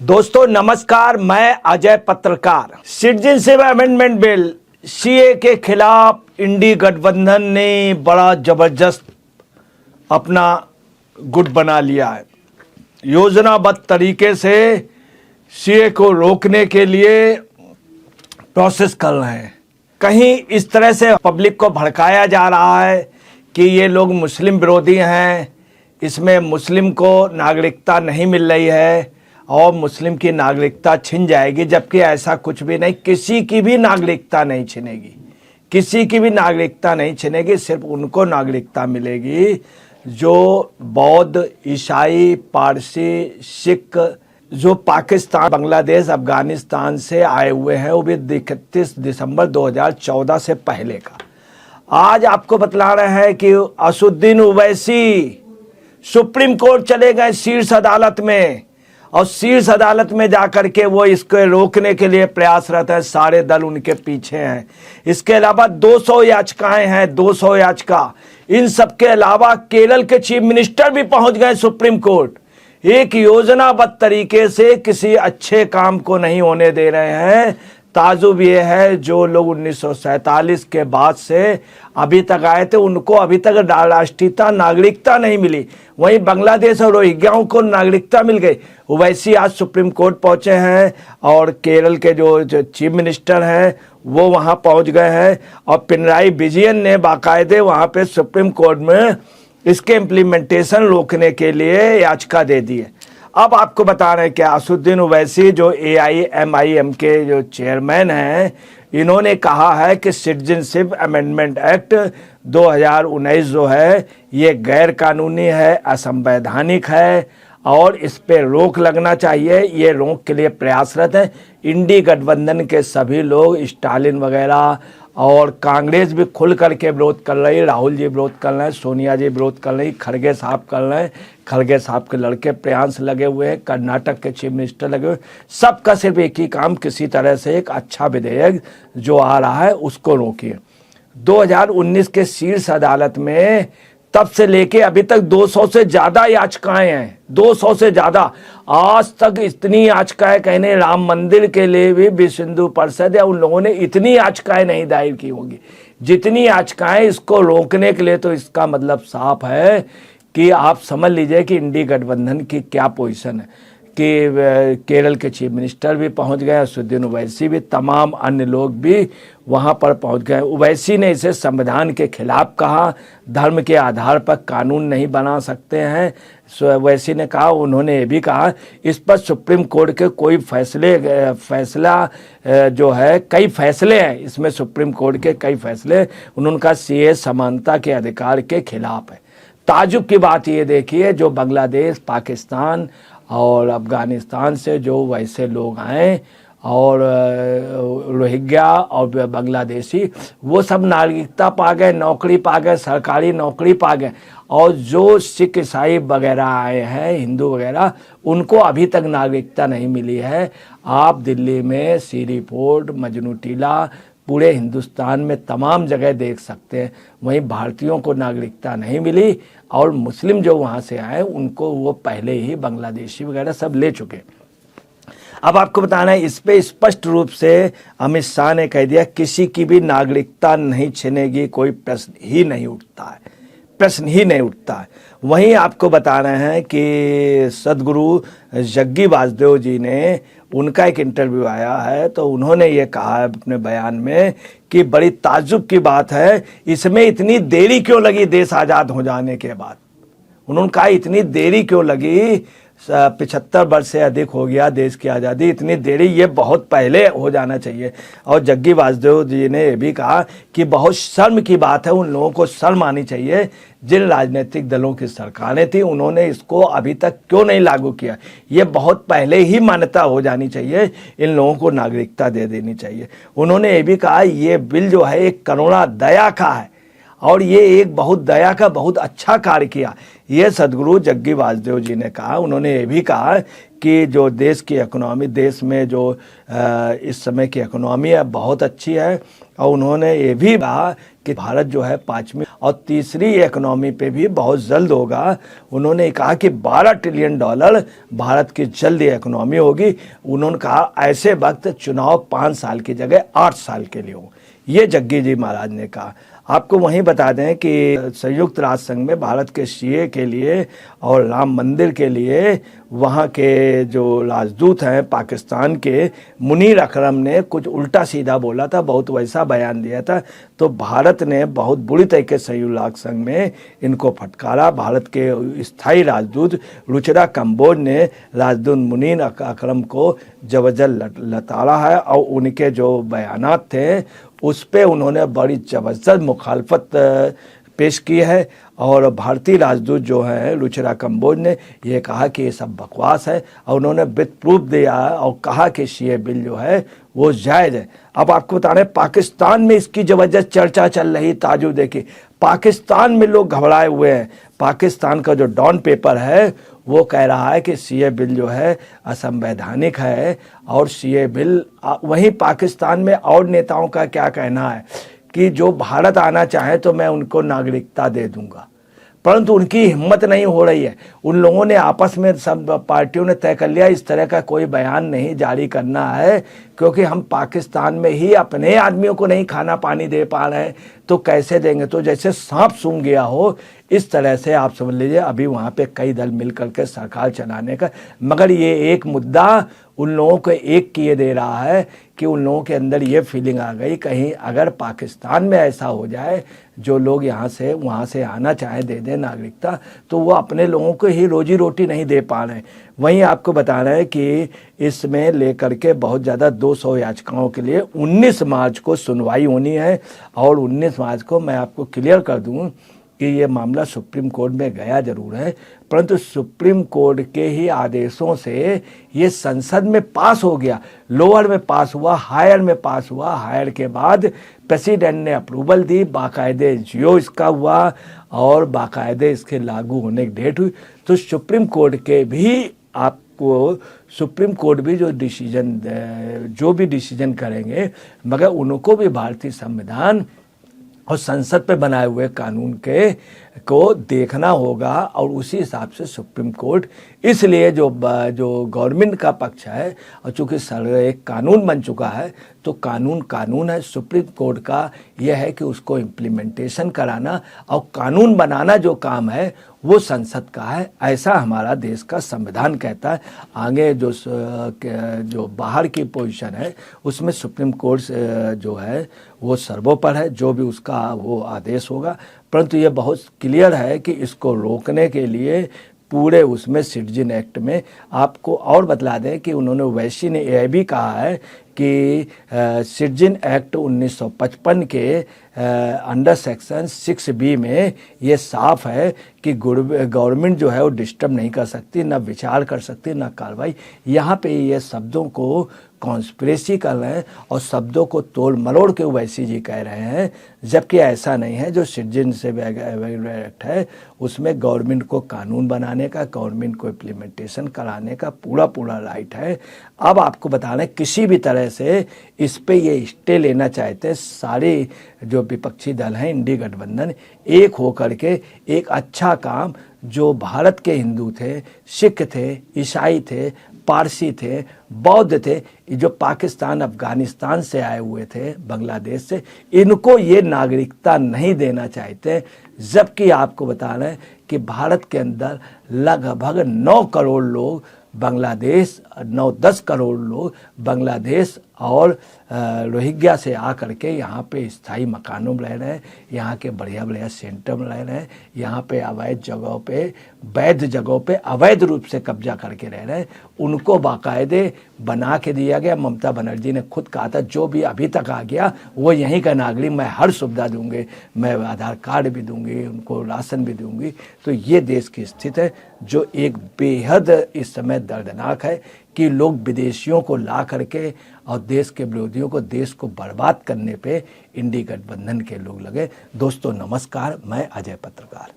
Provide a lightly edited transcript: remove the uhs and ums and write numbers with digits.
दोस्तों नमस्कार, मैं अजय पत्रकार। सिटीजनशिप अमेंडमेंट बिल सीए के खिलाफ इंडी गठबंधन ने बड़ा जबरदस्त अपना गुट बना लिया है। योजनाबद्ध तरीके से सीए को रोकने के लिए प्रोसेस कर रहे हैं। कहीं इस तरह से पब्लिक को भड़काया जा रहा है कि ये लोग मुस्लिम विरोधी हैं, इसमें मुस्लिम को नागरिकता नहीं मिल रही है और मुस्लिम की नागरिकता छिन जाएगी, जबकि ऐसा कुछ भी नहीं। किसी की भी नागरिकता नहीं छिनेगी, किसी की भी नागरिकता नहीं छिनेगी। सिर्फ उनको नागरिकता मिलेगी जो बौद्ध, ईसाई, पारसी, सिख, जो पाकिस्तान, बांग्लादेश, अफगानिस्तान से आए हुए हैं, वो भी 31 दिसंबर 2014 से पहले का। आज आपको बतला रहे हैं कि असुद्दीन ओवैसी सुप्रीम कोर्ट चले गए शीर्ष अदालत में, और शीर्ष अदालत में जाकर के वो इसको रोकने के लिए प्रयासरत है। सारे दल उनके पीछे हैं। इसके अलावा 200 याचिकाएं हैं, 200 याचिका। इन सब के अलावा केरल के चीफ मिनिस्टर भी पहुंच गए सुप्रीम कोर्ट। एक योजनाबद्ध तरीके से किसी अच्छे काम को नहीं होने दे रहे हैं। ताजुब ये है, जो लोग 1947 के बाद से अभी तक आए थे, उनको अभी तक राष्ट्रीयता, नागरिकता नहीं मिली। वहीं बांग्लादेश और रोहिंग्याओं को नागरिकता मिल गई। ओवैसी आज सुप्रीम कोर्ट पहुंचे हैं और केरल के जो चीफ मिनिस्टर हैं वो वहां पहुंच गए हैं, और पिनराई विजयन ने बाकायदे वहां पे सुप्रीम कोर्ट में इसके इम्प्लीमेंटेशन रोकने के लिए याचिका दे दी है। अब आपको बता रहे हैं कि असुद्दीन ओवैसी जो AIMIM के जो चेयरमैन हैं, इन्होंने कहा है कि सिटीजनशिप अमेंडमेंट एक्ट 2019 जो है ये गैर कानूनी है, असंवैधानिक है और इस पे रोक लगना चाहिए। ये रोक के लिए प्रयासरत है। इंडी गठबंधन के सभी लोग, स्टालिन वगैरह और कांग्रेस भी खुल करके विरोध कर रही है। राहुल जी विरोध कर रहे हैं, सोनिया जी विरोध कर रही, खड़गे साहब कर रहे हैं, खड़गे साहब के लड़के प्रियांश लगे हुए हैं, कर्नाटक के चीफ मिनिस्टर लगे हुए। सबका सिर्फ एक ही काम, किसी तरह से एक अच्छा विधेयक जो आ रहा है उसको रोकिए। 2019 के शीर्ष अदालत में तब से लेके अभी तक 200 से ज्यादा याचिकाएं हैं, 200 से ज्यादा। आज तक इतनी याचिकाएं कहने राम मंदिर के लिए भी विश्व हिंदू परिषद या उन लोगों ने इतनी याचिकाएं नहीं दायर की होंगी जितनी याचिकाएं इसको रोकने के लिए। तो इसका मतलब साफ है कि आप समझ लीजिए कि इंडी गठबंधन की क्या पोजीशन है कि केरल के चीफ मिनिस्टर भी पहुंच गए, असुद्दीन ओवैसी भी, तमाम अन्य लोग भी वहां पर पहुंच गए। ओवैसी ने इसे संविधान के खिलाफ कहा, धर्म के आधार पर कानून नहीं बना सकते हैं। ओवैसी ने कहा, उन्होंने ये भी कहा इस पर सुप्रीम कोर्ट के कोई फैसला जो है, कई फैसले हैं इसमें, सुप्रीम कोर्ट के कई फैसले, उन्होंने कहा सीए समानता के अधिकार के खिलाफ है। ताजुब की बात ये देखिए, जो बांग्लादेश, पाकिस्तान और अफगानिस्तान से जो वैसे लोग आए और रोहिंग्या और बांग्लादेशी, वो सब नागरिकता पा गए, नौकरी पा गए, सरकारी नौकरी पा गए। और जो सिख, ईसाई वगैरह आए हैं, हिंदू वगैरह, उनको अभी तक नागरिकता नहीं मिली है। आप दिल्ली में सीरी फोर्ट, मजनू टीला, पूरे हिंदुस्तान में तमाम जगह देख सकते हैं। वहीं भारतीयों को नागरिकता नहीं मिली और मुस्लिम जो वहाँ से आए उनको वो पहले ही बांग्लादेशी वगैरह सब ले चुके। अब आपको बताना है, इस पे स्पष्ट रूप से अमित शाह ने कह दिया किसी की भी नागरिकता नहीं छिनेगी, कोई प्रश्न ही नहीं उठता है, प्रश्न ही नहीं उठता है। वहीं आपको बता रहे हैं कि सदगुरु जग्गी वासुदेव जी ने, उनका एक इंटरव्यू आया है, तो उन्होंने ये कहा है अपने बयान में कि बड़ी ताज्जुब की बात है, इसमें इतनी देरी क्यों लगी देश आज़ाद हो जाने के बाद। उन्होंने कहा इतनी देरी क्यों लगी, 75 वर्ष से अधिक हो गया देश की आज़ादी, इतनी देरी, ये बहुत पहले हो जाना चाहिए। और जग्गी वासुदेव जी ने यह भी कहा कि बहुत शर्म की बात है, उन लोगों को शर्म आनी चाहिए जिन राजनीतिक दलों की सरकारें थी, उन्होंने इसको अभी तक क्यों नहीं लागू किया। ये बहुत पहले ही मान्यता हो जानी चाहिए, इन लोगों को नागरिकता दे देनी चाहिए। उन्होंने ये भी कहा ये बिल जो है एक करुणा दया का है, और ये एक बहुत दया का बहुत अच्छा कार्य किया। ये सदगुरु जग्गी वासुदेव जी ने कहा। उन्होंने ये भी कहा कि जो देश की इकोनॉमी, देश में जो इस समय की इकोनॉमी है बहुत अच्छी है, और उन्होंने ये भी कहा कि भारत जो है 5वीं और तीसरी इकोनॉमी पे भी बहुत जल्द होगा। उन्होंने कहा कि $12 ट्रिलियन भारत की जल्द इकोनॉमी होगी। उन्होंने कहा ऐसे वक्त चुनाव 5 साल की जगह 8 साल के लिए हो। ये जग्गी जी महाराज ने कहा। आपको वहीं बता दें कि संयुक्त राष्ट्र संघ में भारत के सीए के लिए और राम मंदिर के लिए वहाँ के जो राजदूत हैं पाकिस्तान के, मुनीर अकरम ने कुछ उल्टा सीधा बोला था, बहुत वैसा बयान दिया था। तो भारत ने बहुत बुरी तरीके से संयुक्त राष्ट्र संघ में इनको फटकारा। भारत के स्थायी राजदूत रुचिरा कंबोज ने राजदूत मुनीर अकरम को जबरदस्त लताड़ा है, और उनके जो बयानात थे उस पर उन्होंने बड़ी ज़बरदस्त मुखालफत पेश की है। और भारतीय राजदूत जो हैं रुचिरा कंबोज ने ये कहा कि ये सब बकवास है, और उन्होंने विद प्रूफ दिया और कहा कि सीए बिल जो है वो जायज़ है। अब आपको बता रहे हैं पाकिस्तान में इसकी ज़बरदस्त चर्चा चल रही। ताजु देखिए, पाकिस्तान में लोग घबराए हुए हैं। पाकिस्तान का जो डॉन पेपर है वो कह रहा है कि सीए बिल जो है असंवैधानिक है, और सीए बिल वहीं पाकिस्तान में और नेताओं का क्या कहना है कि जो भारत आना चाहे तो मैं उनको नागरिकता दे दूंगा, परंतु उनकी हिम्मत नहीं हो रही है। उन लोगों ने आपस में सब पार्टियों ने तय कर लिया इस तरह का कोई बयान नहीं जारी करना है, क्योंकि हम पाकिस्तान में ही अपने आदमियों को नहीं खाना पानी दे पा रहे हैं तो कैसे देंगे। तो जैसे सांप सूंघ गया हो इस तरह से आप समझ लीजिए अभी वहाँ पे कई दल मिल करके सरकार चलाने का, मगर ये एक मुद्दा उन लोगों को एक किए दे रहा है कि उन लोगों के अंदर ये फीलिंग आ गई कहीं अगर पाकिस्तान में ऐसा हो जाए, जो लोग यहाँ से वहाँ से आना चाहें दे दें नागरिकता, तो वो अपने लोगों को ही रोजी रोटी नहीं दे पा रहे हैं। वहीं आपको बता रहे हैं कि इसमें लेकर के बहुत ज़्यादा 200 याचिकाओं के लिए 19 मार्च को सुनवाई होनी है, और 19 मार्च को मैं आपको क्लियर कर दूँ कि ये मामला सुप्रीम कोर्ट में गया जरूर है, परंतु सुप्रीम कोर्ट के ही आदेशों से ये संसद में पास हो गया। लोअर में पास हुआ, हायर में पास हुआ, हायर के बाद प्रेसिडेंट ने अप्रूवल दी, बाकायदे जियो इसका हुआ और बाकायदे इसके लागू होने की डेट हुई। तो सुप्रीम कोर्ट के भी आपको सुप्रीम कोर्ट भी जो भी डिसीजन करेंगे, मगर उनको भी भारतीय संविधान और संसद पे बनाए हुए कानून को देखना होगा, और उसी हिसाब से सुप्रीम कोर्ट इसलिए जो गवर्नमेंट का पक्ष है, और चूंकि एक कानून बन चुका है तो कानून है। सुप्रीम कोर्ट का यह है कि उसको इम्प्लीमेंटेशन कराना और कानून बनाना जो काम है वो संसद का है, ऐसा हमारा देश का संविधान कहता है। आगे जो बाहर की पोजीशन है उसमें सुप्रीम कोर्ट जो है वो सर्वोपरि है, जो भी उसका वो आदेश होगा। परंतु ये बहुत क्लियर है कि इसको रोकने के लिए पूरे उसमें सिटीजन एक्ट में आपको और बतला दें कि उन्होंने वैसी ने यह भी कहा है कि सिटीजन एक्ट 1955 के अंडर सेक्शन 6B में ये साफ है कि गवर्नमेंट जो है वो डिस्टर्ब नहीं कर सकती, ना विचार कर सकती, ना कार्रवाई। यहाँ पे ये शब्दों को कॉन्स्पिरेसी कर रहे हैं और शब्दों को तोड़ मरोड़ के ओवैसी जी कह रहे हैं, जबकि ऐसा नहीं है। जो सिटीजनशिप एक्ट है उसमें गवर्नमेंट को कानून बनाने का, गवर्नमेंट को इम्प्लीमेंटेशन कराने का पूरा राइट है। अब आपको बता रहे किसी भी तरह से इस पे ये स्टे लेना चाहते हैं सारे जो विपक्षी दल हैं, इंडी गठबंधन एक होकर के एक अच्छा काम, जो भारत के हिंदू थे, सिख थे, ईसाई थे, पारसी थे, बौद्ध थे, जो पाकिस्तान अफगानिस्तान से आए हुए थे, बांग्लादेश से, इनको ये नागरिकता नहीं देना चाहते। जबकि आपको बता रहे हैं कि भारत के अंदर लगभग 9 करोड़ लोग बांग्लादेश, 9-10 करोड़ लोग बांग्लादेश और रोहिंग्या से आकर के यहाँ पे स्थायी मकानों में रह रहे हैं, यहाँ के बढ़िया सेंटर में रह रहे हैं, यहाँ पे अवैध जगहों पे, वैध जगहों पे अवैध रूप से कब्जा करके रह रहे हैं। उनको बाकायदे बना के दिया गया। ममता बनर्जी ने खुद कहा था जो भी अभी तक आ गया वो यहीं का नागरिक, मैं हर सुविधा दूंगी, मैं आधार कार्ड भी दूंगी, उनको राशन भी दूंगी। तो ये देश की स्थिति है जो एक बेहद इस समय दर्दनाक है कि लोग विदेशियों को ला करके और देश के विरोधियों को, देश को बर्बाद करने पे इंडी गठबंधन के लोग लगे। दोस्तों नमस्कार, मैं अजय पत्रकार।